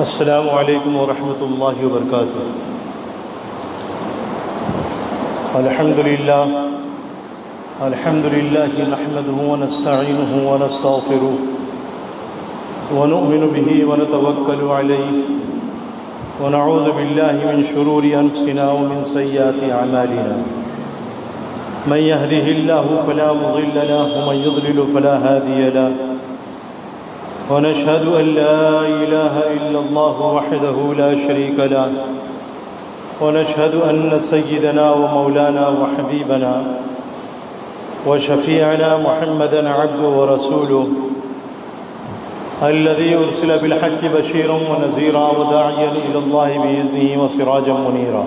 السلام علیکم ورحمۃ اللہ وبرکاتہ۔ الحمد للہ نحمده ونستعینه ونستغفره ونؤمن به ونتوکل علیہ ونعوذ باللہ من شرور انفسنا ومن سیئات اعمالنا من يهده الله فلا مضل له ومن يضلل فلا هادي له ونشهد أن لا إله إلا الله وحده لا شريك له ونشهد أن سيدنا ومولانا وحبيبنا وشفيعنا محمدًا عبده ورسوله الذي أرسل بالحق بشيرا ونذيرا وداعيا إلى الله بإذنه وسراجا منيرا.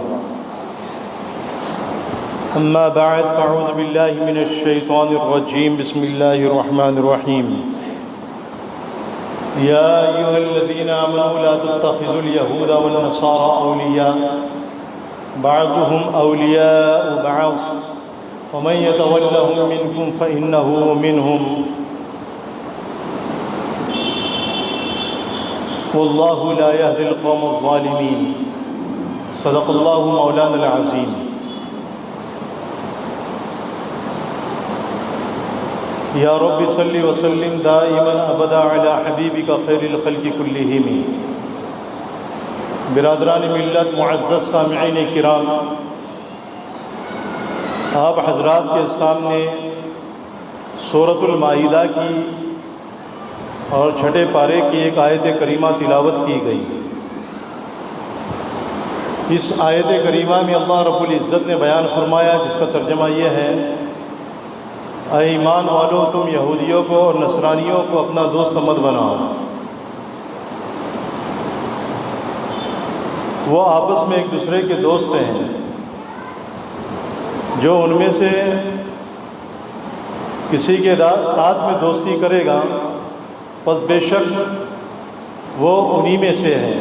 أما بعد فأعوذ بالله من الشيطان الرجيم. بسم الله الرحمن الرحيم. يا أيها الذين آمنوا لا تتخذوا اليهود والنصارى أولياء بعضهم أولياء بعض ومن يتولهم منكم فإنه منهم والله لا يهدي القوم الظالمين. صدق الله مولانا العظيم. یا رب صلی وسلم دائما ابدا علی حبیبک خیر الخلق کلہم. برادران ملت، معزز سامعین کرام، آپ حضرات کے سامنے سورۃ المائدہ کی اور چھٹے پارے کی ایک آیت کریمہ تلاوت کی گئی. اس آیت کریمہ میں اللہ رب العزت نے بیان فرمایا، جس کا ترجمہ یہ ہے: اے ایمان والو، تم یہودیوں کو اور نصرانیوں کو اپنا دوست مت بناؤ. وہ آپس میں ایک دوسرے کے دوست ہیں. جو ان میں سے کسی کے ساتھ میں دوستی کرے گا پس بے شک وہ انہی میں سے ہے،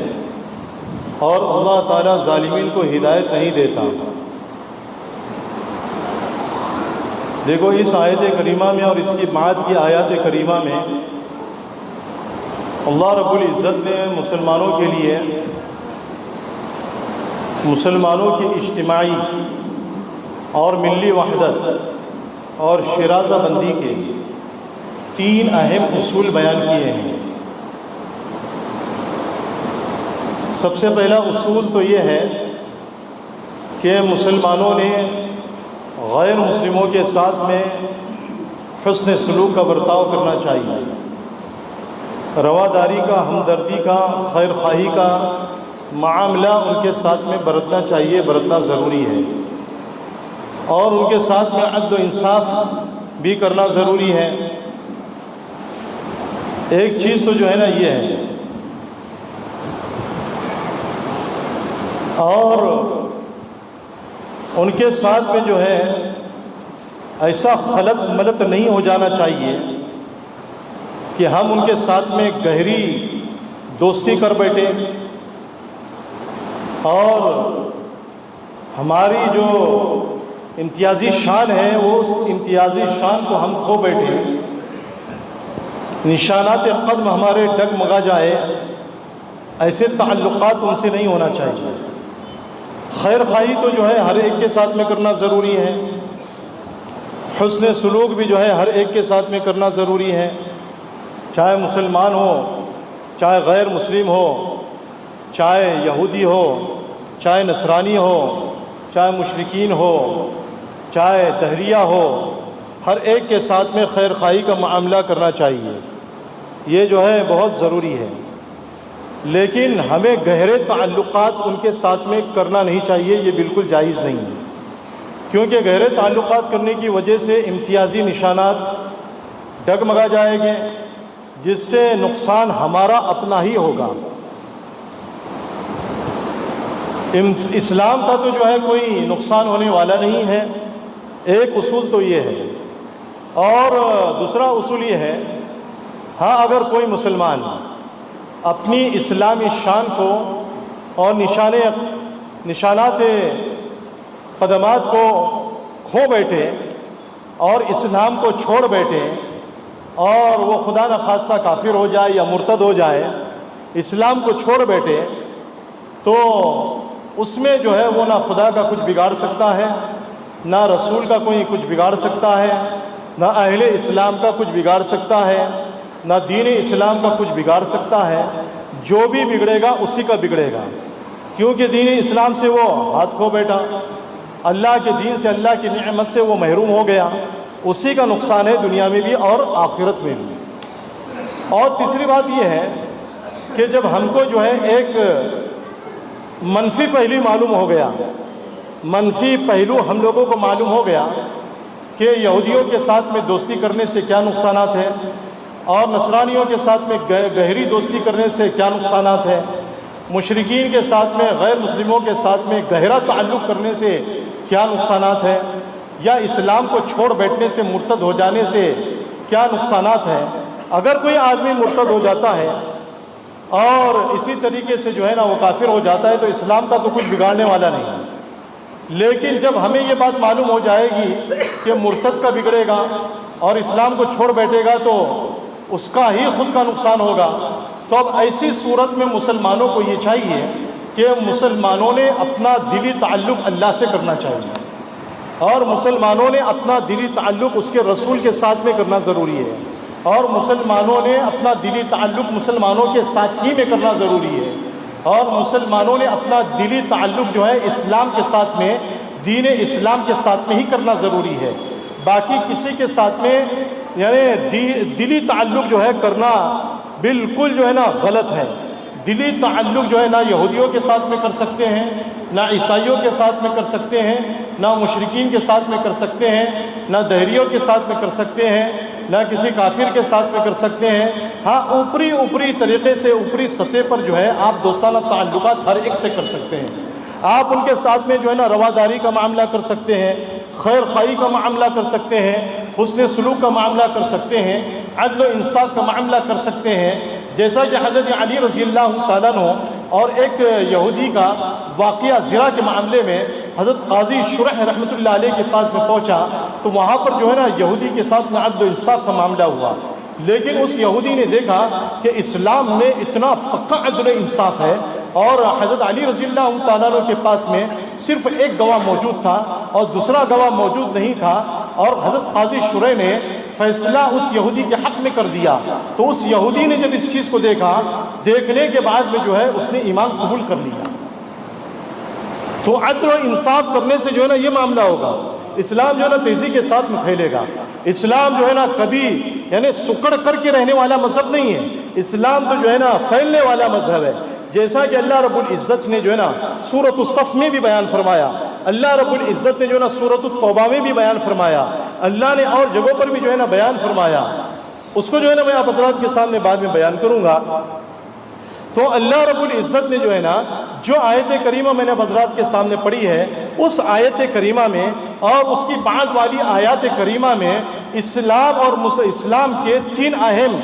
اور اللہ تعالیٰ ظالمین کو ہدایت نہیں دیتا. دیکھو، اس آیت کریمہ میں اور اس کی بعد کی آیات کریمہ میں اللہ رب العزت نے مسلمانوں کے لیے مسلمانوں کی اجتماعی اور ملی وحدت اور شیرازہ بندی کے 3 اہم اصول بیان کیے ہیں. سب سے پہلا اصول تو یہ ہے کہ مسلمانوں نے غیر مسلموں کے ساتھ میں حسن سلوک کا برتاؤ کرنا چاہیے. رواداری کا، ہمدردی کا، خیر خواہی کا معاملہ ان کے ساتھ میں برتنا چاہیے، برتنا ضروری ہے. اور ان کے ساتھ میں عدل و انصاف بھی کرنا ضروری ہے. ایک چیز تو جو ہے نا یہ ہے. اور ان کے ساتھ میں جو ہے ایسا خلط ملط نہیں ہو جانا چاہیے کہ ہم ان کے ساتھ میں گہری دوستی کر بیٹھے اور ہماری جو امتیازی شان ہے وہ اس امتیازی شان کو ہم کھو بیٹھے، نشانات قدم ہمارے ڈگمگا جائے. ایسے تعلقات ان سے نہیں ہونا چاہیے. خیر خواہی تو جو ہے ہر ایک کے ساتھ میں کرنا ضروری ہے. حسن سلوک بھی جو ہے ہر ایک کے ساتھ میں کرنا ضروری ہے، چاہے مسلمان ہو، چاہے غیر مسلم ہو، چاہے یہودی ہو، چاہے نصرانی ہو، چاہے مشرکین ہو، چاہے دہریہ ہو. ہر ایک کے ساتھ میں خیر خواہی کا معاملہ کرنا چاہیے. یہ جو ہے بہت ضروری ہے. لیکن ہمیں گہرے تعلقات ان کے ساتھ میں کرنا نہیں چاہیے. یہ بالکل جائز نہیں ہے، کیونکہ گہرے تعلقات کرنے کی وجہ سے امتیازی نشانات ڈگمگا جائیں گے، جس سے نقصان ہمارا اپنا ہی ہوگا. اسلام کا تو جو ہے کوئی نقصان ہونے والا نہیں ہے. ایک اصول تو یہ ہے. اور دوسرا اصول یہ ہے، ہاں اگر کوئی مسلمان اپنی اسلامی شان کو اور نشانات قدمات کو کھو بیٹھے اور اسلام کو چھوڑ بیٹھے اور وہ خدا نخواستہ کافر ہو جائے یا مرتد ہو جائے، اسلام کو چھوڑ بیٹھے تو اس میں جو ہے وہ نہ خدا کا کچھ بگاڑ سکتا ہے، نہ رسول کا کوئی کچھ بگاڑ سکتا ہے، نہ اہل اسلام کا کچھ بگاڑ سکتا ہے، نہ دین اسلام کا کچھ بگاڑ سکتا ہے۔ جو بھی بگڑے گا اسی کا بگڑے گا، کیونکہ دین اسلام سے وہ ہاتھ کھو بیٹھا، اللہ کے دین سے، اللہ کی نعمت سے وہ محروم ہو گیا، اسی کا نقصان ہے دنیا میں بھی اور آخرت میں بھی۔ اور تیسری بات یہ ہے کہ جب ہم کو جو ہے ایک منفی پہلو معلوم ہو گیا، منفی پہلو ہم لوگوں کو معلوم ہو گیا کہ یہودیوں کے ساتھ میں دوستی کرنے سے کیا نقصانات ہیں اور نصرانیوں کے ساتھ میں گہری دوستی کرنے سے کیا نقصانات ہیں، مشرکین کے ساتھ میں، غیر مسلموں کے ساتھ میں گہرا تعلق کرنے سے کیا نقصانات ہیں، یا اسلام کو چھوڑ بیٹھنے سے، مرتد ہو جانے سے کیا نقصانات ہیں۔ اگر کوئی آدمی مرتد ہو جاتا ہے اور اسی طریقے سے جو ہے نا وہ کافر ہو جاتا ہے تو اسلام کا تو کچھ بگاڑنے والا نہیں ہے، لیکن جب ہمیں یہ بات معلوم ہو جائے گی کہ مرتد کا بگڑے گا اور اسلام کو چھوڑ بیٹھے گا تو اس کا ہی خود کا نقصان ہوگا، تو اب ایسی صورت میں مسلمانوں کو یہ چاہیے کہ مسلمانوں نے اپنا دلی تعلق اللہ سے کرنا چاہیے، اور مسلمانوں نے اپنا دلی تعلق اس کے رسول کے ساتھ میں کرنا ضروری ہے، اور مسلمانوں نے اپنا دلی تعلق مسلمانوں کے ساتھ ہی میں کرنا ضروری ہے، اور مسلمانوں نے اپنا دلی تعلق جو ہے اسلام کے ساتھ میں، دین اسلام کے ساتھ میں ہی کرنا ضروری ہے۔ باقی کسی کے ساتھ میں یعنی دلی تعلق جو ہے کرنا بالکل جو ہے نا غلط ہے۔ دلی تعلق جو ہے نہ یہودیوں کے ساتھ میں کر سکتے ہیں، نہ عیسائیوں کے ساتھ میں کر سکتے ہیں، نہ مشرکین کے ساتھ میں کر سکتے ہیں، نہ دہریوں کے ساتھ میں کر سکتے ہیں، نہ کسی کافر کے ساتھ میں کر سکتے ہیں۔ ہاں اوپری طریقے سے، اوپری سطح پر جو ہے آپ دوستانہ تعلقات ہر ایک سے کر سکتے ہیں۔ آپ ان کے ساتھ میں جو ہے نا رواداری کا معاملہ کر سکتے ہیں، خیر خواہی کا معاملہ کر سکتے ہیں، حسن سلوک کا معاملہ کر سکتے ہیں، عدل و انصاف کا معاملہ کر سکتے ہیں، جیسا کہ حضرت علی رضی اللہ تعالیٰ عنہ اور ایک یہودی کا واقعہ زنا کے معاملے میں حضرت قاضی شرح رحمۃ اللہ علیہ کے پاس میں پہنچا تو وہاں پر جو ہے نا یہودی کے ساتھ میں عدل و انصاف کا معاملہ ہوا، لیکن اس یہودی نے دیکھا کہ اسلام میں اتنا پکا عدل و انصاف ہے، اور حضرت علی رضی اللہ تعالیٰ عنہ کے پاس میں صرف ایک گواہ موجود تھا اور دوسرا گواہ موجود نہیں تھا، اور حضرت قاضی شرح نے فیصلہ اس یہودی کے حق میں کر دیا۔ تو اس یہودی نے جب اس چیز کو دیکھا، دیکھنے کے بعد میں جو ہے اس نے ایمان قبول کر لیا۔ تو عدل و انصاف کرنے سے جو ہے نا یہ معاملہ ہوگا۔ اسلام جو ہے نا تیزی کے ساتھ میں پھیلے گا۔ اسلام جو ہے نا کبھی یعنی سکڑ کر کے رہنے والا مذہب نہیں ہے، اسلام تو جو ہے نا پھیلنے والا مذہب ہے، جیسا کہ اللہ رب العزت نے جو ہے نا سورۃ الصف میں بھی بیان فرمایا، اللہ رب العزت نے جو ہے نا سورۃ التوبہ میں بھی بیان فرمایا، اللہ نے اور جگہوں پر بھی جو ہے نا بیان فرمایا۔ اس کو جو ہے نا میں آپ حضرات کے سامنے بعد میں بیان کروں گا۔ تو اللہ رب العزت نے جو ہے نا جو آیت کریمہ میں نے حضرات کے سامنے پڑھی ہے، اس آیت کریمہ میں اور اس کی بعد والی آیات کریمہ میں اسلام اور اسلام کے تین اہم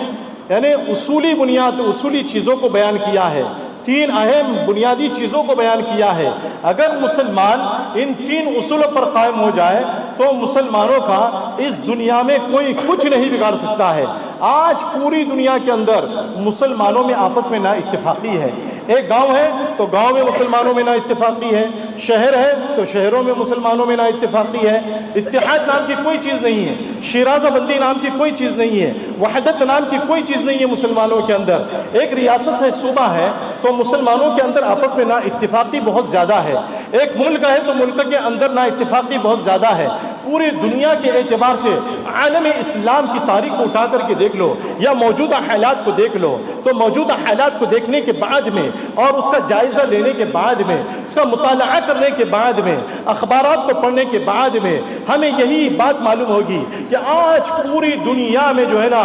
یعنی اصولی بنیاد، اصولی چیزوں کو بیان کیا ہے، تین اہم بنیادی چیزوں کو بیان کیا ہے۔ اگر مسلمان ان تین اصولوں پر قائم ہو جائے تو مسلمانوں کا اس دنیا میں کوئی کچھ نہیں بگاڑ سکتا ہے۔ آج پوری دنیا کے اندر مسلمانوں میں آپس میں نا اتفاقی ہے۔ ایک گاؤں ہے تو گاؤں میں مسلمانوں میں نا اتفاقی ہے، شہر ہے تو شہروں میں مسلمانوں میں نا اتفاقی ہے۔ اتحاد نام کی کوئی چیز نہیں ہے، شیرازہ بندی نام کی کوئی چیز نہیں ہے، وحدت نام کی کوئی چیز نہیں ہے مسلمانوں کے اندر۔ ایک ریاست ہے، صوبہ ہے تو مسلمانوں کے اندر آپس میں نا اتفاقی بہت زیادہ ہے۔ ایک ملک ہے تو ملک کے اندر نا اتفاقی بہت زیادہ ہے۔ پوری دنیا کے اعتبار سے عالم اسلام کی تاریخ کو اٹھا کر کے دیکھ لو یا موجودہ حالات کو دیکھ لو، تو موجودہ حالات کو دیکھنے کے بعد میں اور اس کا جائزہ لینے کے بعد میں، اس کا مطالعہ کرنے کے بعد میں، اخبارات کو پڑھنے کے بعد میں ہمیں یہی بات معلوم ہوگی کہ آج پوری دنیا میں جو ہے نا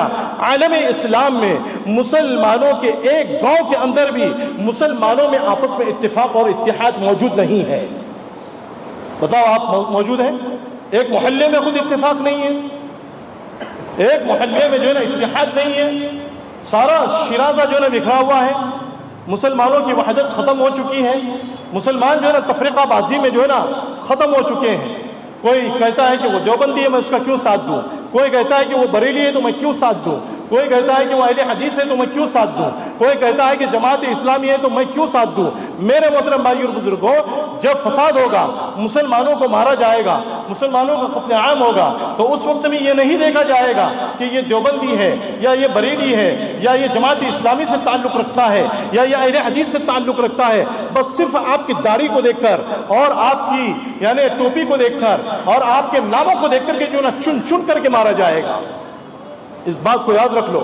عالم اسلام میں مسلمانوں کے ایک گاؤں کے اندر بھی مسلمانوں میں آپس میں اتفاق اور اتحاد موجود نہیں ہے۔ بتاؤ آپ موجود ہیں؟ ایک محلے میں خود اتفاق نہیں ہے، ایک محلے میں جو ہے نا اتحاد نہیں ہے، سارا شیرازہ جو ہے نا بکھرا ہوا ہے، مسلمانوں کی وحدت ختم ہو چکی ہے، مسلمان جو ہے نا تفریقہ بازی میں جو ہے نا ختم ہو چکے ہیں۔ کوئی کہتا ہے کہ وہ دیوبندی ہے، میں اس کا کیوں ساتھ دوں؟ کوئی کہتا ہے کہ وہ بریلی ہے تو میں کیوں ساتھ دوں؟ کوئی کہتا ہے کہ وہ اہل حدیث ہے تو میں کیوں ساتھ دوں، کوئی کہتا ہے کہ جماعت اسلامی ہے تو میں کیوں ساتھ دوں۔ میرے محترم بھائی اور بزرگوں، جب فساد ہوگا، مسلمانوں کو مارا جائے گا، مسلمانوں کا قتل عام ہوگا، تو اس وقت میں یہ نہیں دیکھا جائے گا کہ یہ دیوبندی ہے یا یہ بریلی ہے یا یہ جماعت اسلامی سے تعلق رکھتا ہے یا یہ اہل حدیث سے تعلق رکھتا ہے۔ بس صرف آپ کی داڑھی کو دیکھ کر اور آپ کی یعنی ٹوپی کو دیکھ کر اور آپ کے ناموں کو دیکھ کر کے جو نا چن چن کر کے مارا جائے گا۔ اس بات کو یاد رکھ لو،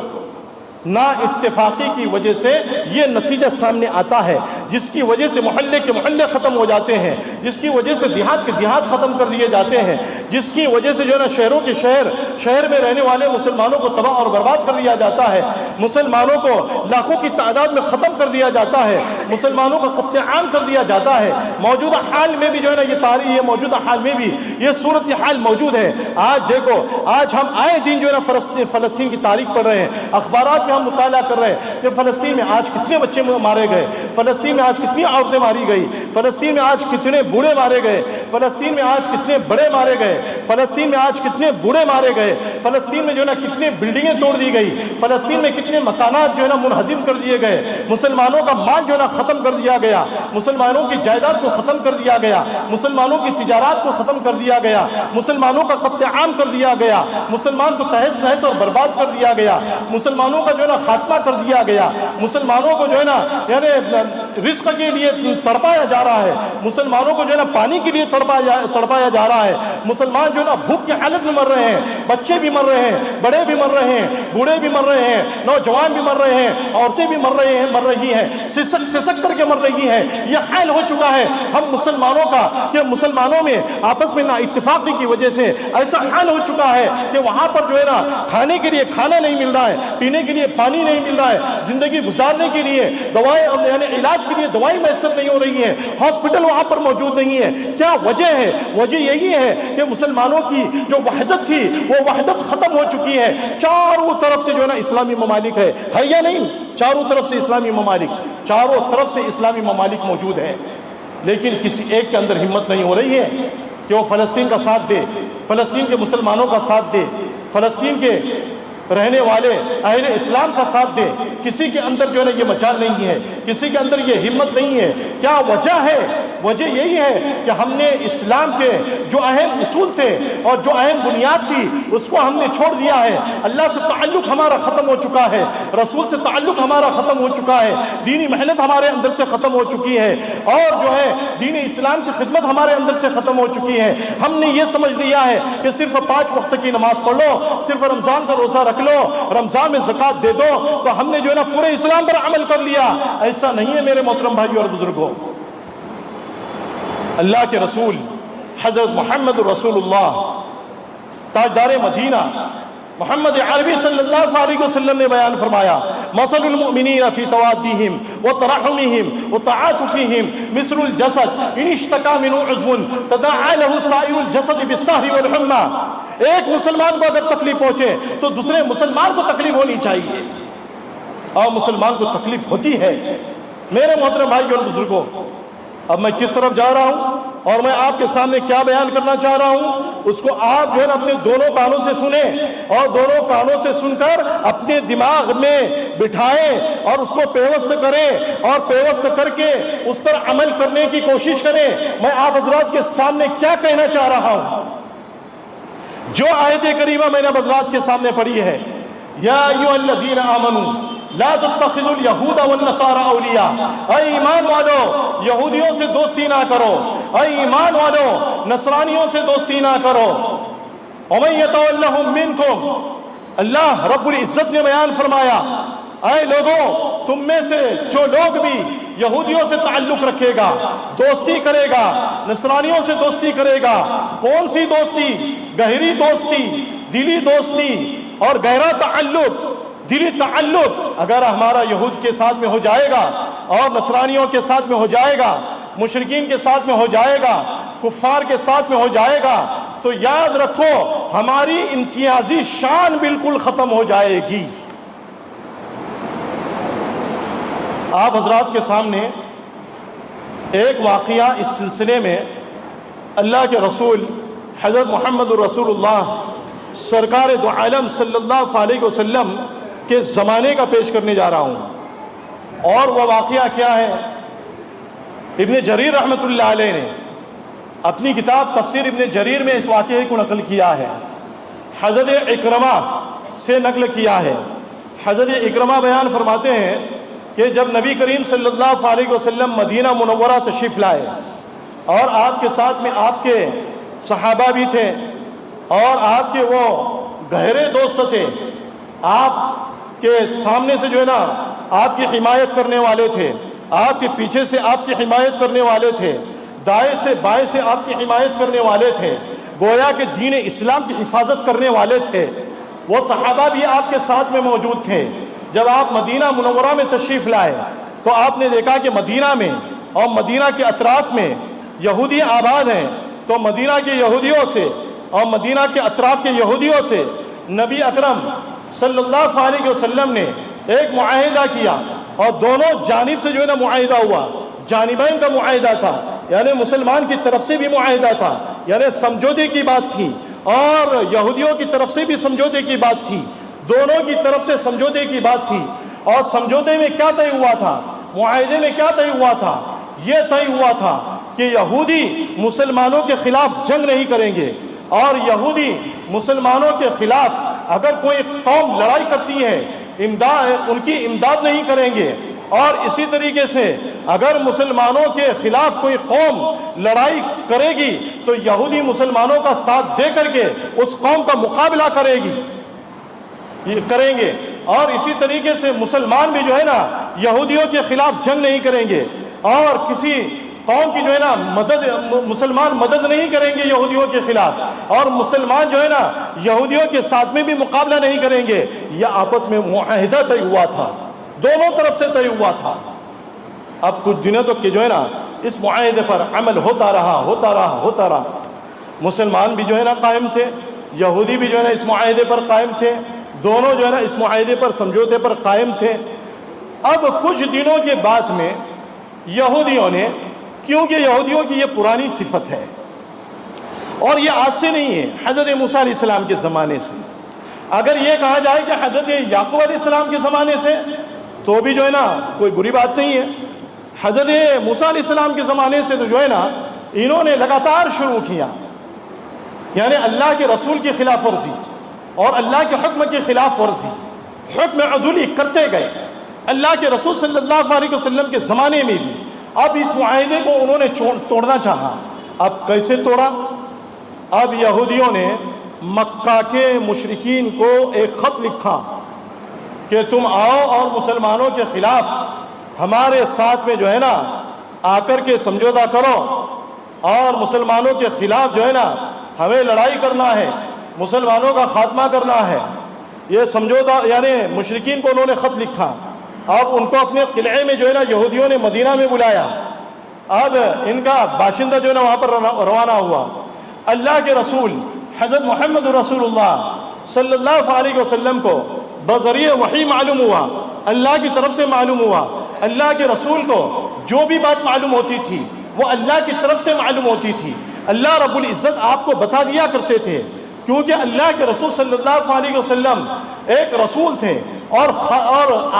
نا اتفاقی کی وجہ سے یہ نتیجہ سامنے آتا ہے، جس کی وجہ سے محلے کے محلے ختم ہو جاتے ہیں، جس کی وجہ سے دیہات کے دیہات ختم کر دیے جاتے ہیں، جس کی وجہ سے جو ہے نا شہروں کے شہر میں رہنے والے مسلمانوں کو تباہ اور برباد کر دیا جاتا ہے، مسلمانوں کو لاکھوں کی تعداد میں ختم کر دیا جاتا ہے، مسلمانوں کا قتل عام کر دیا جاتا ہے۔ موجودہ حال میں بھی جو ہے نا یہ تاریخ ہے، موجودہ حال میں بھی یہ صورتحال موجود ہے۔ آج دیکھو، آج ہم آئے دن جو ہے نا فلسطین کی تاریخ پڑھ رہے ہیں، اخبارات میں ہم مطالعہ کر رہے ہیں کہ فلسطین میں آج کتنے بچے مارے گئے، فلسطین میں آج کتنی عورتیں ماری گئی، فلسطین میں آج کتنے بوڑھے مارے گئے، فلسطین میں آج کتنے بڑے مارے گئے، فلسطین میں آج کتنے بوڑھے مارے گئے، فلسطین میں جو ہے نا کتنے بلڈنگیں توڑ دی گئی، فلسطین میں کتنے مکانات جو ہے نا منہدم کر دیے گئے، مسلمانوں کا مال جو ہے نا ختم کر دیا گیا، مسلمانوں کی جائیداد کو ختم کر دیا گیا، مسلمانوں کی تجارات کو ختم کر دیا گیا، مسلمانوں کا قتل عام کر دیا گیا، مسلمان کو تہس نہس اور برباد کر دیا گیا، مسلمانوں کا جو ہے نا خاتمہ کر دیا گیا، مسلمانوں کو جو ہے نا یعنی رزق کے لیے تڑپایا جا رہا ہے، مسلمانوں کو جو ہے نا پانی کے لیے تڑپایا جا رہا ہے، مسلمان جو ہے نا بھوک کی حالت میں مر رہے ہیں، بچے بھی مر رہے ہیں، بڑے بھی مر رہے ہیں، بوڑھے بھی مر رہے ہیں، نوجوان بھی مر رہے ہیں، عورتیں بھی مر رہی ہیں، سسک کر کے مر رہی ہیں۔ یہ حال ہو چکا ہے ہم مسلمانوں کا کہ مسلمانوں میں آپس میں نا اتفاقی کی وجہ سے ایسا حال ہو چکا ہے کہ وہاں پر جو ہے نا کھانے کے لیے کھانا نہیں مل رہا ہے، پینے کے لیے پانی نہیں مل رہا ہے، زندگی گزارنے کے لیے دوائیں یعنی علاج کے لیے دوائیں میسر نہیں ہو رہی ہیں، ہاسپٹل وہاں پر موجود نہیں ہے۔ کیا وجہ ہے؟ وجہ یہی ہے کہ مسلمانوں کی جو وحدت تھی وہ وحدت ختم ہو چکی ہے۔ چاروں طرف سے جو ہے نا اسلامی ممالک ہے یا نہیں؟ چاروں طرف سے اسلامی ممالک، چاروں طرف سے اسلامی ممالک موجود ہیں، لیکن کسی ایک کے اندر ہمت نہیں ہو رہی ہے کہ وہ فلسطین کا ساتھ دے، فلسطین کے مسلمانوں کا ساتھ دے، فلسطین کے رہنے والے اہل اسلام کا ساتھ دے۔ کسی کے اندر جو ہے نا یہ مجال نہیں ہے، کسی کے اندر یہ ہمت نہیں ہے۔ کیا وجہ ہے؟ وجہ یہی ہے کہ ہم نے اسلام کے جو اہم اصول تھے اور جو اہم بنیاد تھی اس کو ہم نے چھوڑ دیا ہے۔ اللہ سے تعلق ہمارا ختم ہو چکا ہے، رسول سے تعلق ہمارا ختم ہو چکا ہے، دینی محنت ہمارے اندر سے ختم ہو چکی ہے، اور جو ہے دین اسلام کی خدمت ہمارے اندر سے ختم ہو چکی ہے۔ ہم نے یہ سمجھ لیا ہے کہ صرف 5 وقت کی نماز پڑھ لو، صرف رمضان کا روزہ رکھ لو، رمضان میں زکوٰۃ دے دو تو ہم نے جو ہے نا پورے اسلام پر عمل کر لیا۔ ایسا نہیں ہے میرے محترم بھائیوں اور بزرگوں۔ اللہ کے رسول حضرت محمد رسول اللہ تاجدار مدینہ محمد عربی صلی اللہ علیہ وسلم نے بیان فرمایا، مثل المؤمنین فی توادیہم وترحمہم وتعاطفہم مثل الجسد ان اشتکا منہ عضو تداعی لہ سائر الجسد بالسہر والحمى۔ ایک مسلمان کو اگر تکلیف پہنچے تو دوسرے مسلمان کو تکلیف ہونی چاہیے، اور مسلمان کو تکلیف ہوتی ہے۔ میرے محترم بھائی اور بزرگوں، اب میں کس طرف جا رہا ہوں اور میں آپ کے سامنے کیا بیان کرنا چاہ رہا ہوں، اس کو آپ جو ہے نا اپنے دونوں کانوں سے سنیں، اور دونوں کانوں سے سن کر اپنے دماغ میں بٹھائیں اور اس کو پیوست کریں، اور پیوست کر کے اس پر عمل کرنے کی کوشش کریں۔ میں آپ حضرات کے سامنے کیا کہنا چاہ رہا ہوں؟ جو آیت کریمہ میں نے حضرات کے سامنے پڑھی ہے، یا ایھا الذین آمنوا لا تتخذوا اليہود والنصارى اولیاء، اے ایمان والو یہودیوں سے دوستی نہ کرو، اے ایمان والو نصرانیوں سے دوستی نہ کرو۔ ومن یتولہم منکم، اللہ رب العزت نے بیان فرمایا، اے لوگوں تم میں سے جو لوگ بھی یہودیوں سے تعلق رکھے گا، دوستی کرے گا، نصرانیوں سے دوستی کرے گا، کون سی دوستی؟ گہری دوستی، دلی دوستی اور گہرا تعلق، دلی تعلق اگر ہمارا یہود کے ساتھ میں ہو جائے گا اور نصرانیوں کے ساتھ میں ہو جائے گا، مشرکین کے ساتھ میں ہو جائے گا، کفار کے ساتھ میں ہو جائے گا، تو یاد رکھو ہماری امتیازی شان بالکل ختم ہو جائے گی۔ آپ حضرات کے سامنے ایک واقعہ اس سلسلے میں اللہ کے رسول حضرت محمد رسول اللہ سرکار دو عالم صلی اللہ علیہ وسلم کے زمانے کا پیش کرنے جا رہا ہوں، اور وہ واقعہ کیا ہے؟ ابن جریر رحمۃ اللہ علیہ نے اپنی کتاب تفسیر ابن جریر میں اس واقعے کو نقل کیا ہے، حضرت اکرمہ سے نقل کیا ہے۔ حضرت اکرمہ بیان فرماتے ہیں کہ جب نبی کریم صلی اللہ علیہ وسلم مدینہ منورہ تشریف لائے اور آپ کے ساتھ میں آپ کے صحابہ بھی تھے اور آپ کے وہ گہرے دوست تھے، آپ کے سامنے سے جو ہے نا آپ کی حمایت کرنے والے تھے، آپ کے پیچھے سے آپ کی حمایت کرنے والے تھے، دائیں سے بائیں سے آپ کی حمایت کرنے والے تھے، گویا کہ دین اسلام کی حفاظت کرنے والے تھے۔ وہ صحابہ بھی آپ کے ساتھ میں موجود تھے۔ جب آپ مدینہ منورہ میں تشریف لائے تو آپ نے دیکھا کہ مدینہ میں اور مدینہ کے اطراف میں یہودی آباد ہیں، تو مدینہ کے یہودیوں سے اور مدینہ کے اطراف کے یہودیوں سے نبی اکرم صلی اللہ علیہ وسلم نے ایک معاہدہ کیا، اور دونوں جانب سے جو ہے نا معاہدہ ہوا، جانبین کا معاہدہ تھا، یعنی مسلمان کی طرف سے بھی معاہدہ تھا، یعنی سمجھوتے کی بات تھی، اور یہودیوں کی طرف سے بھی سمجھوتے کی بات تھی، دونوں کی طرف سے سمجھوتے کی بات تھی۔ اور سمجھوتے میں کیا طے ہوا تھا؟ معاہدے میں کیا طے ہوا تھا؟ یہ طے ہوا تھا کہ یہودی مسلمانوں کے خلاف جنگ نہیں کریں گے، اور یہودی مسلمانوں کے خلاف اگر کوئی قوم لڑائی کرتی ہے ان کی امداد نہیں کریں گے، اور اسی طریقے سے اگر مسلمانوں کے خلاف کوئی قوم لڑائی کرے گی تو یہودی مسلمانوں کا ساتھ دے کر کے اس قوم کا مقابلہ کریں گے، اور اسی طریقے سے مسلمان بھی جو ہے نا یہودیوں کے خلاف جنگ نہیں کریں گے، اور کسی قوم کی جو ہے نا مسلمان مدد نہیں کریں گے یہودیوں کے خلاف، اور مسلمان جو ہے نا یہودیوں کے ساتھ میں بھی مقابلہ نہیں کریں گے۔ یہ آپس میں معاہدہ طے ہوا تھا، دونوں طرف سے طے ہوا تھا۔ اب کچھ دنوں تک کہ جو ہے نا اس معاہدے پر عمل ہوتا رہا، مسلمان بھی جو ہے نا قائم تھے، یہودی بھی جو ہے نا اس معاہدے پر قائم تھے، دونوں جو ہے نا اس معاہدے پر سمجھوتے پر قائم تھے۔ اب کچھ دنوں کے بعد میں یہودیوں نے، کیونکہ یہودیوں کی یہ پرانی صفت ہے اور یہ آج سے نہیں ہے، حضرت موسیٰ علیہ السلام کے زمانے سے، اگر یہ کہا جائے کہ حضرت یعقوب علیہ السلام کے زمانے سے تو بھی جو ہے نا کوئی بری بات نہیں ہے۔ حضرت موسیٰ علیہ السلام کے زمانے سے تو جو ہے نا انہوں نے لگاتار شروع کیا، یعنی اللہ کے رسول کی خلاف ورزی اور اللہ کے حکم کی خلاف ورزی، حکم عدولی کرتے گئے اللہ کے رسول صلی اللہ علیہ وسلم کے زمانے میں بھی۔ اب اس معاہدے کو انہوں نے توڑنا چاہا۔ اب کیسے توڑا؟ اب یہودیوں نے مکہ کے مشرکین کو ایک خط لکھا کہ تم آؤ اور مسلمانوں کے خلاف ہمارے ساتھ میں جو ہے نا آ کر کے سمجھوتا کرو، اور مسلمانوں کے خلاف جو ہے نا ہمیں لڑائی کرنا ہے، مسلمانوں کا خاتمہ کرنا ہے۔ یہ سمجھوتا یعنی مشرکین کو انہوں نے خط لکھا۔ اب ان کو اپنے قلعے میں جو ہے نا یہودیوں نے مدینہ میں بلایا۔ اب ان کا باشندہ جو ہے نا وہاں پر روانہ ہوا۔ اللہ کے رسول حضرت محمد رسول اللہ صلی اللہ علیہ وسلم کو بذریعہ وحی معلوم ہوا، اللہ کی طرف سے معلوم ہوا۔ اللہ کے رسول کو جو بھی بات معلوم ہوتی تھی وہ اللہ کی طرف سے معلوم ہوتی تھی۔ اللہ رب العزت آپ کو بتا دیا کرتے تھے، کیونکہ اللہ کے رسول صلی اللہ علیہ وسلم ایک رسول تھے اور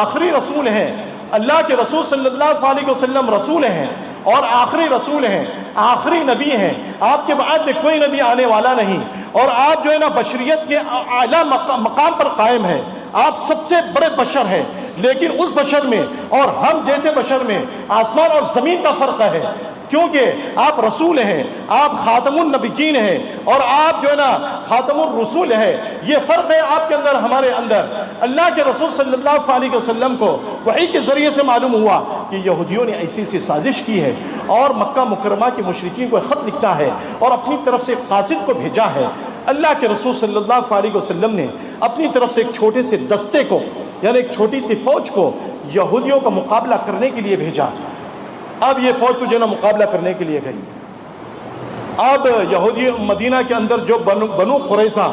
آخری رسول ہیں۔ اللہ کے رسول صلی اللہ علیہ وسلم رسول ہیں اور آخری رسول ہیں، آخری نبی ہیں۔ آپ کے بعد میں کوئی نبی آنے والا نہیں، اور آپ جو ہے نا بشریت کے اعلیٰ مقام پر قائم ہیں۔ آپ سب سے بڑے بشر ہیں، لیکن اس بشر میں اور ہم جیسے بشر میں آسمان اور زمین کا فرق ہے، کیونکہ آپ رسول ہیں، آپ خاتم النبیین ہیں، اور آپ جو ہے نا خاتم الرسول ہے۔ یہ فرق ہے آپ کے اندر، ہمارے اندر۔ اللہ کے رسول صلی اللہ علیہ وسلم کو وحی کے ذریعے سے معلوم ہوا کہ یہودیوں نے ایسی سازش کی ہے، اور مکہ مکرمہ کے مشرکین کو خط لکھا ہے اور اپنی طرف سے قاصد کو بھیجا ہے۔ اللہ کے رسول صلی اللہ علیہ وسلم نے اپنی طرف سے ایک چھوٹے سے دستے کو، یعنی ایک چھوٹی سی فوج کو یہودیوں کا مقابلہ کرنے کے لیے بھیجا۔ اب یہ فوج تو جو نا مقابلہ کرنے کے لیے گئی۔ اب یہودی مدینہ کے اندر جو بنو قریظہ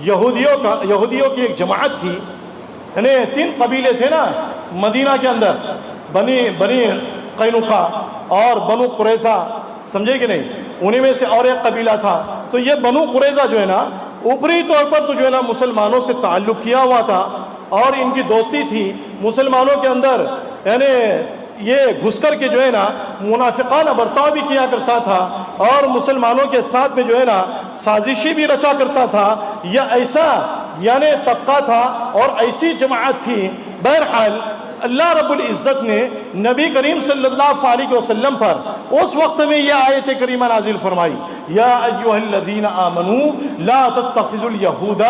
یہودیوں کی ایک جماعت تھی، یعنی 3 قبیلے تھے نا مدینہ کے اندر، بنی قینقاع اور بنو قریظہ، سمجھے کہ نہیں؟ انہی میں سے اور ایک قبیلہ تھا۔ تو یہ بنو قریظہ جو ہے نا اوپری طور پر تو جو ہے نا مسلمانوں سے تعلق کیا ہوا تھا، اور ان کی دوستی تھی مسلمانوں کے اندر، یعنی یہ گھس کر کے جو ہے نا منافقانہ برتاؤ بھی کیا کرتا تھا اور مسلمانوں کے ساتھ میں جو ہے نا سازشی بھی رچا کرتا تھا، یا ایسا یعنی طبقہ تھا اور ایسی جماعت تھی۔ بہرحال اللہ رب العزت نے نبی کریم صلی اللہ علیہ وسلم پر اس وقت میں یہ آیت کریمہ نازل فرمائی، یا ایھا الذین آمنوا لا تتخذوا اليہود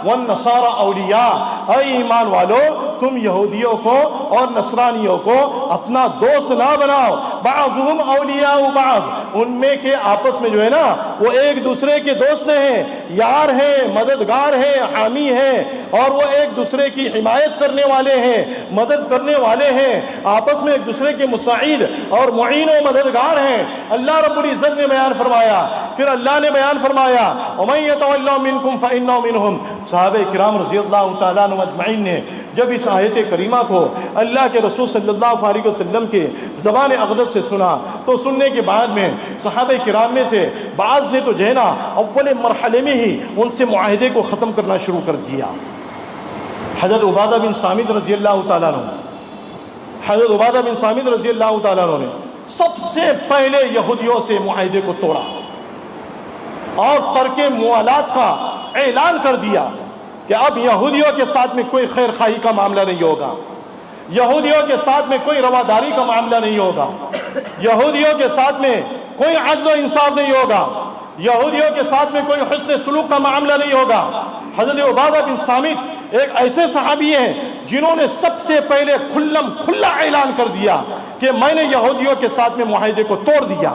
والنصارى اولیاء، اے ایمان والو تم یہودیوں کو اور نصرانیوں کو اپنا دوست نہ بناؤ، بعضهم اولیاء بعض، ان میں کے آپس میں جو ہے نا وہ ایک دوسرے کے دوست ہیں، یار ہیں، مددگار ہیں، حامی ہیں، اور وہ ایک دوسرے کی حمایت کرنے والے ہیں، مدد کرنے والے ہیں، آپس میں ایک دوسرے کے مساعد اور معین و مددگار ہیں۔ اللہ رب العزت نے بیان فرمایا، پھر اللہ نے بیان فرمایا وَمَن يَتَوَلَّهُ مِنكُمْ فَإِنَّهُ مِنْهُمْ۔ صحابہ کرام رضی اللہ تعالیٰ عنہم اجمعین نے جب اس آیت کریمہ کو اللہ کے رسول صلی اللہ علیہ وسلم کے زبان اقدس سے سنا تو سننے کے بعد میں صحابہ کرام میں سے بعض نے تو جو ہے نا اول مرحلے میں ہی ان سے معاہدے کو ختم کرنا شروع کر دیا۔ حضرت عبادہ بن صامت رضی اللہ تعالیٰ عنہ، حضرت عبادہ بن صامت رضی اللہ تعالیٰ عنہ نے سب سے پہلے یہودیوں سے معاہدے کو توڑا اور ترک موالات کا اعلان کر دیا کہ اب یہودیوں کے ساتھ میں کوئی خیر خواہی کا معاملہ نہیں ہوگا، یہودیوں کے ساتھ میں کوئی رواداری کا معاملہ نہیں ہوگا، یہودیوں کے ساتھ میں کوئی عدل و انصاف نہیں ہوگا، یہودیوں کے ساتھ میں کوئی حسن سلوک کا معاملہ نہیں ہوگا۔ حضرت عبادہ بن صامت ایک ایسے صحابی ہیں جنہوں نے سب سے پہلے کھلا اعلان کر دیا کہ میں نے یہودیوں کے ساتھ میں معاہدے کو توڑ دیا،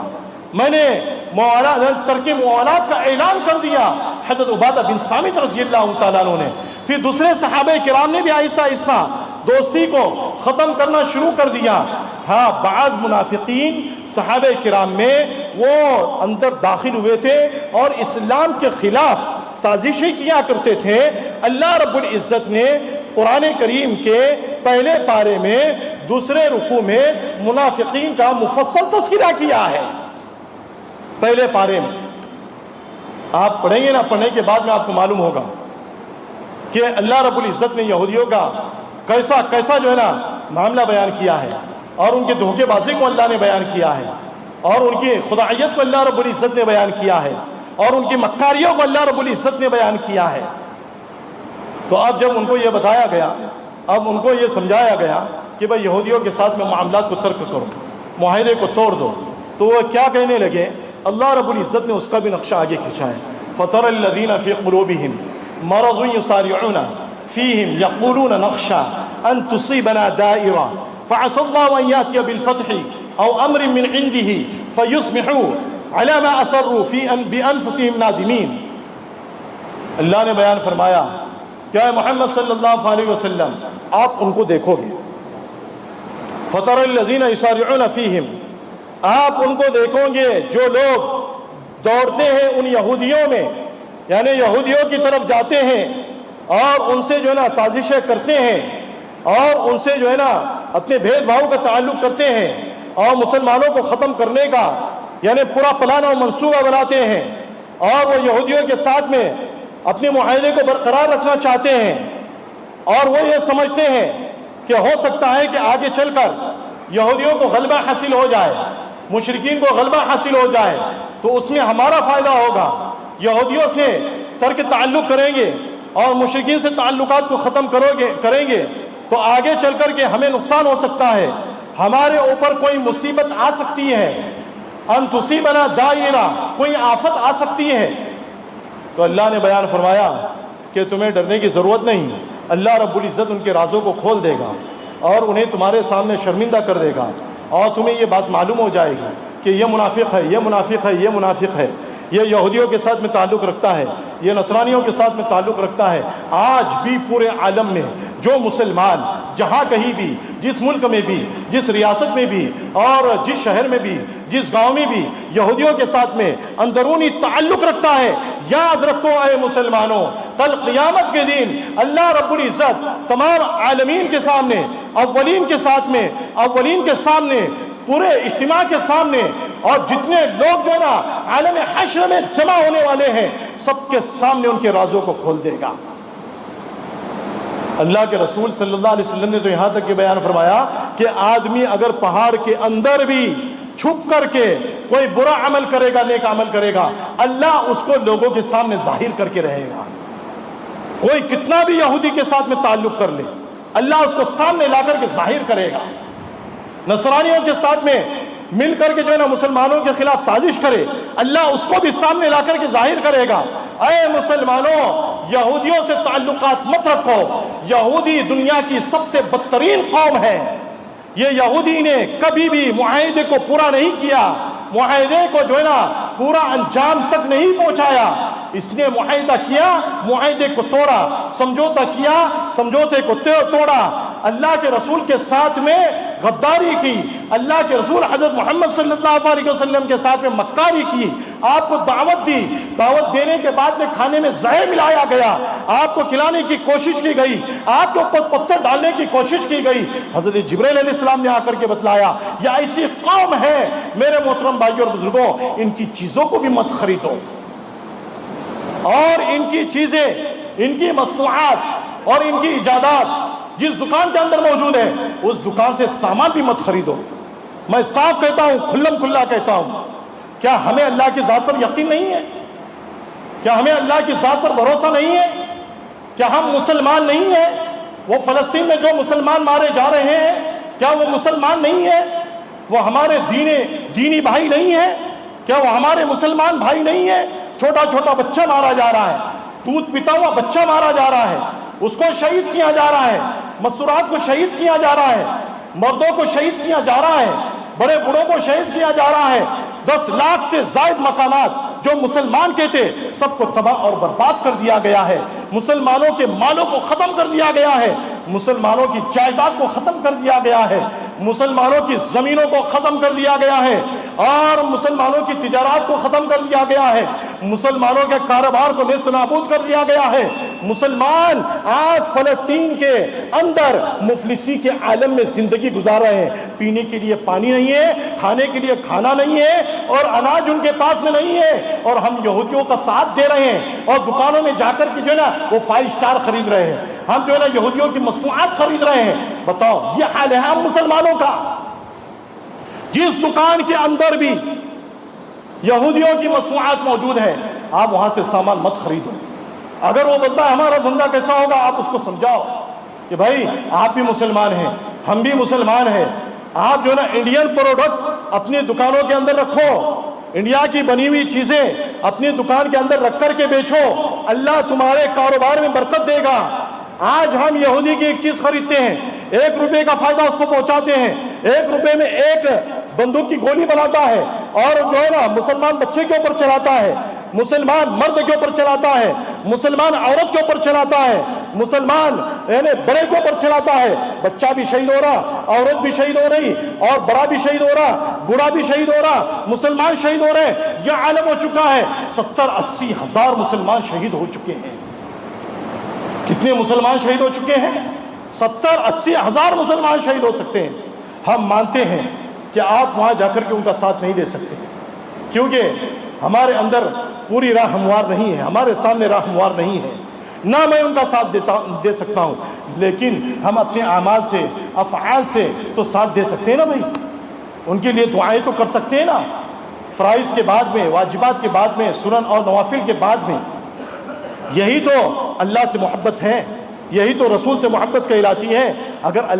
میں نے ترک موالات کا اعلان کر دیا۔ حضرت عبادہ بن صامت رضی اللہ تعالیٰ عنہ نے، پھر دوسرے صحابہ کرام نے بھی آہستہ آہستہ دوستی کو ختم کرنا شروع کر دیا۔ ہاں بعض منافقین صحابہ کرام میں وہ اندر داخل ہوئے تھے اور اسلام کے خلاف سازشیں کیا کرتے تھے۔ اللہ رب العزت نے قرآن کریم کے پہلے پارے میں دوسرے رکوع میں منافقین کا مفصل تذکرہ کیا ہے۔ پہلے پارے میں آپ پڑھیں گے نا، پڑھنے کے بعد میں آپ کو معلوم ہوگا کہ اللہ رب العزت نے یہودیوں کا کیسا جو ہے نا معاملہ بیان کیا ہے، اور ان کے دھوکے بازی کو اللہ نے بیان کیا ہے، اور ان کی خدائیت کو اللہ رب العزت نے بیان کیا ہے، اور ان کی مکاریوں کو اللہ رب العزت نے بیان کیا ہے۔ تو اب جب ان کو یہ بتایا گیا، اب ان کو یہ سمجھایا گیا کہ بھائی یہودیوں کے ساتھ میں معاملات کو ترک کرو، معاہدے کو توڑ دو، تو وہ کیا کہنے لگے؟ اللہ رب العزت نے اس کا بھی نقشہ آگے کھینچا ہے۔ فَتَرَى الَّذِينَ فِي قُلُوبِهِمْ مَرَضٌ يُسَارِعُونَ فِيهِمْ يَقُولُونَ نَخْشَىٰ أَن تُصِيبَنَا دَائِرَةٌ فَعَسَى اللَّهُ أَن يَأْتِيَ بِالْفَتْحِ أَوْ أَمْرٍ مِّنْ عِندِهِ فَيُصْبِحُوا عَلَىٰ مَا أَصَرُّوا بِأَنفُسِهِمْ نَادِمِينَ۔ اللہ نے بیان فرمایا کہ اے محمد صلی اللہ علیہ وسلم آپ ان کو دیکھو گے، فَتَرَى الَّذِينَ يُسَارِعُونَ فِيهِمْ، آپ ان کو دیکھو گے جو لوگ دوڑتے ہیں ان یہودیوں میں، یعنی یہودیوں کی طرف جاتے ہیں اور ان سے جو ہے نا سازشیں کرتے ہیں اور ان سے جو ہے نا اپنے بھید بھاؤ کا تعلق کرتے ہیں اور مسلمانوں کو ختم کرنے کا یعنی پورا پلان اور منصوبہ بناتے ہیں، اور وہ یہودیوں کے ساتھ میں اپنے معاہدے کو برقرار رکھنا چاہتے ہیں، اور وہ یہ سمجھتے ہیں کہ ہو سکتا ہے کہ آگے چل کر یہودیوں کو غلبہ حاصل ہو جائے، مشرکین کو غلبہ حاصل ہو جائے تو اس میں ہمارا فائدہ ہوگا، یہودیوں سے ترک تعلق کریں گے اور مشرکین سے تعلقات کو ختم کریں گے تو آگے چل کر کے ہمیں نقصان ہو سکتا ہے، ہمارے اوپر کوئی مصیبت آ سکتی ہے، ان تصیبنا دائرہ، کوئی آفت آ سکتی ہے۔ تو اللہ نے بیان فرمایا کہ تمہیں ڈرنے کی ضرورت نہیں، اللہ رب العزت ان کے رازوں کو کھول دے گا اور انہیں تمہارے سامنے شرمندہ کر دے گا، اور تمہیں یہ بات معلوم ہو جائے گی کہ یہ منافق ہے، یہ منافق ہے، یہ منافق ہے، یہ یہودیوں کے ساتھ میں تعلق رکھتا ہے، یہ نصرانیوں کے ساتھ میں تعلق رکھتا ہے۔ آج بھی پورے عالم میں جو مسلمان جہاں کہیں بھی، جس ملک میں بھی، جس ریاست میں بھی اور جس شہر میں بھی، جس گاؤں میں بھی یہودیوں کے ساتھ میں اندرونی تعلق رکھتا ہے، یاد رکھو اے مسلمانوں، کل قیامت کے دن اللہ رب العزت تمام عالمین کے سامنے، اولین کے سامنے، پورے اجتماع کے سامنے، اور جتنے لوگ جو نا عالم حشر میں جمع ہونے والے ہیں، سب کے سامنے ان کے رازوں کو کھول دے گا۔ اللہ کے رسول صلی اللہ علیہ وسلم نے تو یہاں تک کہ بیان فرمایا کہ آدمی اگر پہاڑ کے اندر بھی چھپ کر کے کوئی برا عمل کرے گا، نیک عمل کرے گا، اللہ اس کو لوگوں کے سامنے ظاہر کر کے رہے گا۔ کوئی کتنا بھی یہودی کے ساتھ میں تعلق کر لے، اللہ اس کو سامنے لا کر کے ظاہر کرے گا۔ نصرانیوں کے ساتھ میں مل کر کے جو ہے نا مسلمانوں کے خلاف سازش کرے، اللہ اس کو بھی سامنے لا کر کے ظاہر کرے گا۔ اے مسلمانوں، یہودیوں سے تعلقات مت رکھو، یہودی دنیا کی سب سے بدترین قوم ہے۔ یہ یہودی نے کبھی بھی معاہدے کو پورا نہیں کیا، معاہدے کو جو ہے نا پورا انجام تک نہیں پہنچایا۔ اس نے معاہدہ کیا، معاہدے کو توڑا، سمجھوتا کیا، سمجھوتے کو توڑا، اللہ کے رسول کے ساتھ میں غداری کی، اللہ کے رسول حضرت محمد صلی اللہ علیہ وسلم کے ساتھ میں مکاری کی، آپ کو دعوت دی، دعوت دینے کے بعد میں کھانے میں زہر ملایا گیا، آپ کو کھلانے کی کوشش کی گئی، آپ کے اوپر پتھر ڈالنے کی کوشش کی گئی۔ حضرت جبرائیل علیہ السلام نے آ کر کے بتلایا یہ ایسی قوم ہے۔ میرے محترم بھائیوں اور بزرگوں، ان کی چیزوں کو بھی مت خریدو، اور ان کی چیزیں، ان کی مصنوعات اور ان کی ایجادات جس دکان کے اندر موجود ہے اس دکان سے سامان بھی مت خریدو۔ میں صاف کہتا ہوں، کھلم کھلا کہتا ہوں، کیا ہمیں اللہ کی ذات پر یقین نہیں ہے؟ کیا ہمیں اللہ کی ذات پر بھروسہ نہیں ہے؟ کیا ہم مسلمان نہیں ہیں؟ وہ فلسطین میں جو مسلمان مارے جا رہے ہیں، کیا وہ مسلمان نہیں ہے؟ وہ ہمارے دینی بھائی نہیں ہیں؟ کیا وہ ہمارے مسلمان بھائی نہیں ہیں؟ چھوٹا چھوٹا بچہ مارا جا رہا ہے، دودھ پیتا ہوا بچہ مارا جا رہا ہے، اس کو شہید کیا جا رہا ہے، مستورات کو شہید کیا جا رہا ہے، مردوں کو شہید کیا جا رہا ہے، بڑے بڑوں کو شہید کیا جا رہا ہے۔ 10 لاکھ سے زائد مکانات جو مسلمان کے تھے سب کو تباہ اور برباد کر دیا گیا ہے، مسلمانوں کے مالوں کو ختم کر دیا گیا ہے، مسلمانوں کی جائیداد کو ختم کر دیا گیا ہے، مسلمانوں کی زمینوں کو ختم کر دیا گیا ہے، اور مسلمانوں کی تجارات کو ختم کر دیا گیا ہے، مسلمانوں کے کاروبار کو نیست نابود کر دیا گیا ہے۔ مسلمان آج فلسطین کے اندر مفلسی کے عالم میں زندگی گزار رہے ہیں، پینے کے لیے پانی نہیں ہے، کھانے کے لیے کھانا نہیں ہے، اور اناج ان کے پاس میں نہیں ہے، اور ہم یہودیوں کا ساتھ دے رہے ہیں، اور دکانوں میں جا کر کے جو ہے نا وہ 5 اسٹار خرید رہے ہیں، ہم جو ہے نا یہودیوں کی مصنوعات خرید رہے ہیں۔ بتاؤ یہ حال ہے ہم مسلمانوں کا۔ جس دکان کے اندر بھی یہودیوں کی مصنوعات موجود ہیں، آپ وہاں سے سامان مت خریدو۔ اگر وہ بولتا ہے ہمارا دھندا کیسا ہوگا، آپ اس کو سمجھاؤ کہ بھائی آپ بھی مسلمان ہیں، ہم بھی مسلمان ہیں، آپ جو ہے نا انڈین پروڈکٹ اپنی دکانوں کے اندر رکھو، انڈیا کی بنی ہوئی چیزیں اپنی دکان کے اندر رکھ کر کے بیچو، اللہ تمہارے کاروبار میں برکت دے گا۔ آج ہم یہودی کی ایک چیز خریدتے ہیں، 1 روپے کا فائدہ اس کو پہنچاتے ہیں، 1 روپے میں ایک بندوق کی گولی بناتا ہے، اور جو ہے نا مسلمان بچے کے اوپر چلاتا ہے، مسلمان مرد کے اوپر چلاتا ہے، مسلمان عورت کے اوپر چلاتا ہے، مسلمان یعنی بڑے کے اوپر چلاتا ہے، بچہ بھی شہید ہو رہا، عورت بھی شہید ہو رہی، اور بڑا بھی شہید ہو رہا، بوڑھا بھی شہید ہو رہا، مسلمان شہید ہو رہے ہیں۔ یہ عالم ہو چکا ہے، 70-80 ہزار مسلمان شہید ہو چکے ہیں۔ کتنے مسلمان شہید ہو چکے ہیں؟ 70-80 ہزار مسلمان شہید ہو سکتے ہیں۔ ہم مانتے ہیں کہ آپ وہاں جا کر کے ان کا ساتھ نہیں دے سکتے، کیونکہ ہمارے اندر پوری راہ ہموار نہیں ہے، ہمارے سامنے راہ ہموار نہیں ہے، نہ میں ان کا ساتھ دے سکتا ہوں، لیکن ہم اپنے اعمال سے، افعال سے تو ساتھ دے سکتے ہیں نا بھائی، ان کے لیے دعائیں تو کر سکتے ہیں نا، فرائض کے بعد میں، واجبات کے بعد میں، سنن اور نوافل کے بعد میں۔ یہی تو اللہ سے محبت ہے، یہی تو رسول سے محبت کہلاتی ہے۔ اگر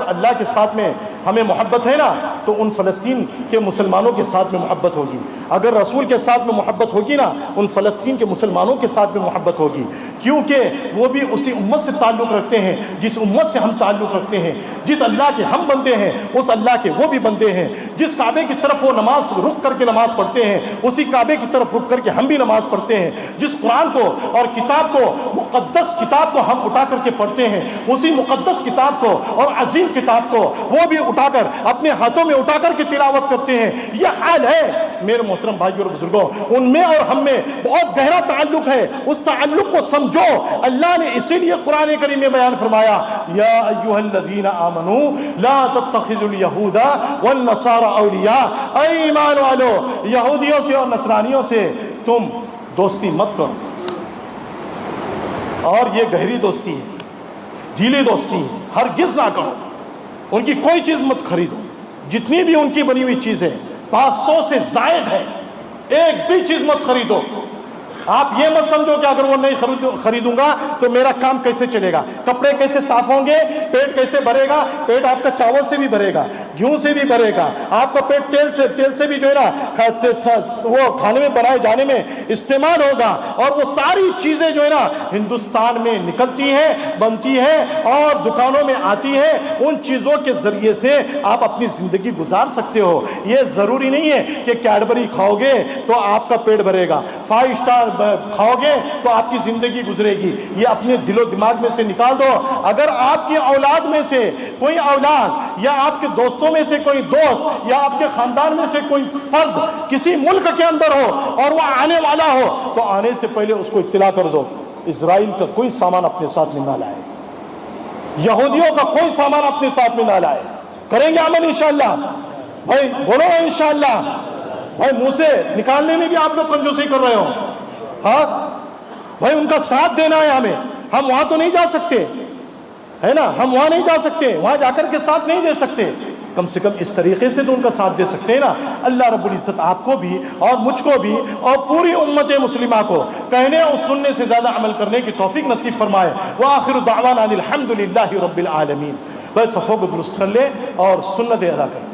اللہ کے ساتھ میں ہمیں محبت ہے نا تو ان فلسطین کے مسلمانوں کے ساتھ میں محبت ہوگی، اگر رسول کے ساتھ میں محبت ہوگی نا ان فلسطین کے مسلمانوں کے ساتھ میں محبت ہوگی، کیونکہ وہ بھی اسی امت سے تعلق رکھتے ہیں جس امت سے ہم تعلق رکھتے ہیں، جس اللہ کے ہم بندے ہیں اس اللہ کے وہ بھی بندے ہیں، جس کعبے کی طرف وہ نماز رک کر کے نماز پڑھتے ہیں اسی کعبے کی طرف رک کر کے ہم بھی نماز پڑھتے ہیں، جس قرآن کو اور کتاب کو، مقدس کتاب کو ہم اٹھا کر کے پڑھتے ہیں اسی مقدس کتاب کو اور عظیم کتاب کو وہ بھی اٹھا کر اپنے ہاتھوں میں اٹھا کر کے تلاوت کرتے ہیں۔ یہ حال ہے میرے محترم بھائیوں اور بزرگوں، ان میں اور ہم میں بہت گہرا تعلق ہے، اس تعلق کو سمجھو۔ اللہ نے اسی لیے قرآن کریم میں بیان فرمایا یا ایھا الذین آمنوا لا تتخذوا اليہود والنصارى اولیاء، اے ایمان والو یہودیوں سے اور نصرانیوں سے تم دوستی مت کرو، اور یہ گہری دوستی ہے، دلی دوستی ہرگز نہ کرو، ان کی کوئی چیز مت خریدو، جتنی بھی ان کی بنی ہوئی چیزیں 500 سے زائد ہے، ایک بھی چیز مت خریدو۔ آپ یہ مت سمجھو کہ اگر وہ نہیں خریدوں گا تو میرا کام کیسے چلے گا، کپڑے کیسے صاف ہوں گے، پیٹ کیسے بھرے گا۔ پیٹ آپ کا چاول سے بھی بھرے گا، گھیوں سے بھی بھرے گا، آپ کا پیٹ تیل سے بھی جو ہے نا وہ کھانے میں بنائے جانے میں استعمال ہوگا، اور وہ ساری چیزیں جو ہے نا ہندوستان میں نکلتی ہیں، بنتی ہیں اور دکانوں میں آتی ہیں۔ ان چیزوں کے ذریعے سے آپ اپنی زندگی گزار سکتے ہو۔ یہ ضروری نہیں ہے کہ کیڈبری کھاؤ گے تو آپ کا پیٹ بھرے گا، 5 اسٹار کھاؤ گے تو آپ کی زندگی گزرے گی۔ یہ اپنے دل و دماغ میں سے نکال دو۔ اگر آپ کی اولاد میں سے کوئی اولاد، یا آپ کے دوستوں میں سے کوئی دوست، یا آپ کے خاندان میں سے کوئی فرد کسی ملک کے اندر ہو اور وہ آنے والا ہو تو آنے سے پہلے اس کو اطلاع کر دو، اسرائیل کا کوئی سامان اپنے ساتھ میں نہ لائے، یہودیوں کا کوئی سامان اپنے ساتھ میں نہ لائے۔ کریں گے عمل انشاءاللہ؟ بھائی بولو انشاءاللہ۔ بھائی منہ سے نکالنے میں بھی آپ لوگ کنجوسی کر رہے ہو، ہاں بھائی ان کا ساتھ دینا ہے ہمیں۔ ہم وہاں تو نہیں جا سکتے ہے نا، ہم وہاں نہیں جا سکتے، وہاں جا کر کے ساتھ نہیں دے سکتے، کم سے کم اس طریقے سے تو ان کا ساتھ دے سکتے ہیں نا۔ اللہ رب العزت آپ کو بھی اور مجھ کو بھی اور پوری امت مسلمہ کو کہنے اور سننے سے زیادہ عمل کرنے کی توفیق نصیب فرمائے۔ وآخر دعوانا الحمد للہ رب العالمین۔ بس صفوں کو درست کر لے اور سنت ادا کر۔